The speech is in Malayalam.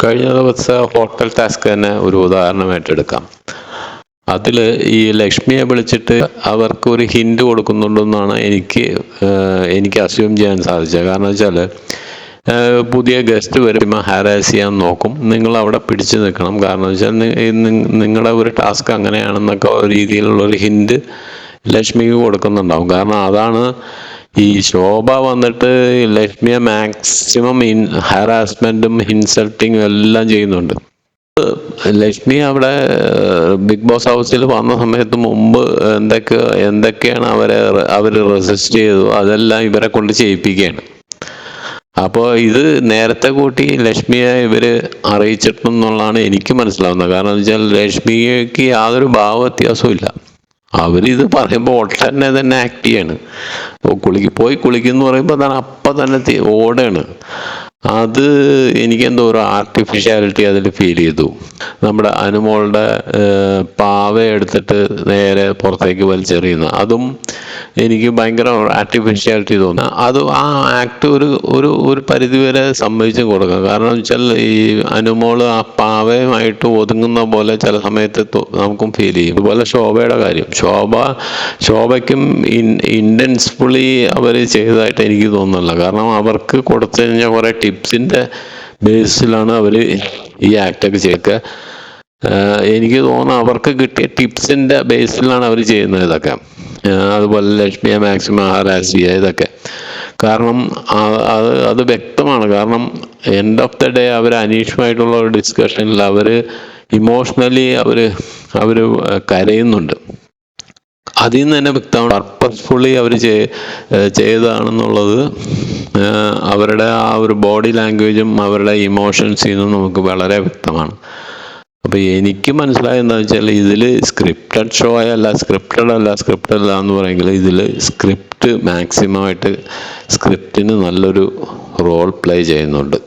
കഴിഞ്ഞ ദിവസത്തെ ഹോട്ടൽ ടാസ്ക് തന്നെ ഒരു ഉദാഹരണമായിട്ട് എടുക്കാം. അതിൽ ഈ ലക്ഷ്മിയെ വിളിച്ചിട്ട് അവർക്ക് ഒരു ഹിൻഡ് കൊടുക്കുന്നുണ്ടെന്നാണ് എനിക്ക് അസ്യൂം ചെയ്യാൻ സാധിച്ചത്. കാരണം വെച്ചാൽ പുതിയ ഗസ്റ്റ് വരുമ്പോൾ ഹാരാസ് ചെയ്യാൻ നോക്കും, നിങ്ങൾ അവിടെ പിടിച്ചു നിൽക്കണം. കാരണം വെച്ചാൽ നിങ്ങളുടെ ഒരു ടാസ്ക് അങ്ങനെയാണെന്നൊക്കെ രീതിയിലുള്ളൊരു ഹിൻഡ് ലക്ഷ്മിക്ക് കൊടുക്കുന്നുണ്ടാവും. കാരണം അതാണ് ഈ ശോഭ വന്നിട്ട് ലക്ഷ്മിയെ മാക്സിമം ഹാരാസ്മെൻറ്റും ഇൻസൾട്ടിങ്ങും എല്ലാം ചെയ്യുന്നുണ്ട്. ലക്ഷ്മി അവിടെ ബിഗ് ബോസ് ഹൗസിൽ വന്ന സമയത്ത് മുമ്പ് എന്തൊക്കെയാണ് അവർ റെസിസ്റ്റ് ചെയ്തു, അതെല്ലാം ഇവരെ കൊണ്ട് ചെയ്യിപ്പിക്കുകയാണ്. അപ്പോൾ ഇത് നേരത്തെ കൂട്ടി ലക്ഷ്മിയെ ഇവർ അറിയിച്ചിട്ടെന്നുള്ളതാണ് എനിക്ക് മനസ്സിലാവുന്നത്. കാരണം എന്ന് വെച്ചാൽ ലക്ഷ്മിക്ക് യാതൊരു ഭാവ വ്യത്യാസവും ഇല്ല. അവരിത് പറയുമ്പോൾ ഒട്ടന്നെ തന്നെ ആക്ട് ചെയ്യാണ്. പോയി കുളിക്കുന്നു പറയുമ്പോൾ അതാണ് അപ്പം തന്നെ ഓടാണ്. അത് എനിക്കെന്തോ ഒരു ആർട്ടിഫിഷ്യാലിറ്റി അതിൽ ഫീൽ ചെയ്തു. നമ്മുടെ അനുമോളുടെ പാവ എടുത്തിട്ട് നേരെ പുറത്തേക്ക് വലിച്ചെറിയുന്ന അതും എനിക്ക് ഭയങ്കര ആർട്ടിഫിഷ്യാലിറ്റി തോന്നുന്നു. അത് ആ ആക്ട് ഒരു പരിധിവരെ സമ്മതിച്ച് കൊടുക്കാം. കാരണം വെച്ചാൽ ഈ അനുമോള് ആ പാവയുമായിട്ട് ഒതുങ്ങുന്ന പോലെ ചില സമയത്ത് നമുക്കും ഫീൽ ചെയ്യും. അതുപോലെ ശോഭയുടെ കാര്യം, ശോഭയ്ക്കും ഇൻറ്റൻസ്ഫുള്ളി അവർ ചെയ്തതായിട്ട് എനിക്ക് തോന്നുന്നില്ല. കാരണം അവർക്ക് കൊടുത്തു കഴിഞ്ഞാൽ കുറേ ടിപ്സിൻ്റെ ബേസിലാണ് അവർ ഈ ആക്ടൊക്കെ ചെയ്യുക. എനിക്ക് തോന്നുന്നു അവർക്ക് കിട്ടിയ ടിപ്സിൻ്റെ ബേസിലാണ് അവർ ചെയ്യുന്നത് ഇതൊക്കെ. അതുപോലെ ലക്ഷ്മിയെ മാക്സിമം ഹാരാസ് ചെയ്യുക ഇതൊക്കെ. കാരണം അത് വ്യക്തമാണ്. കാരണം എൻഡ് ഓഫ് ദ ഡേ അവർ അനീഷുമായിട്ടുള്ള ഒരു ഡിസ്കഷനിൽ അവർ ഇമോഷണലി അവർ കരയുന്നുണ്ട്. അതിൽ നിന്ന് തന്നെ വ്യക്തമാണ് പർപ്പസ്ഫുള്ളി അവർ ചെയ്തതാണെന്നുള്ളത്. അവരുടെ ആ ഒരു ബോഡി ലാംഗ്വേജും അവരുടെ ഇമോഷൻസിൽ നിന്നും നമുക്ക് വളരെ വ്യക്തമാണ്. അപ്പോൾ എനിക്ക് മനസ്സിലായത് എന്താണെന്ന് വെച്ചാൽ ഇതിൽ സ്ക്രിപ്റ്റഡ് ഷോ അല്ല, സ്ക്രിപ്റ്റഡ് അല്ല എന്ന് പറയുമെങ്കിൽ ഇതിൽ സ്ക്രിപ്റ്റ് മാക്സിമമായിട്ട് സ്ക്രിപ്റ്റിന് നല്ലൊരു റോൾ പ്ലേ ചെയ്യുന്നുണ്ട്.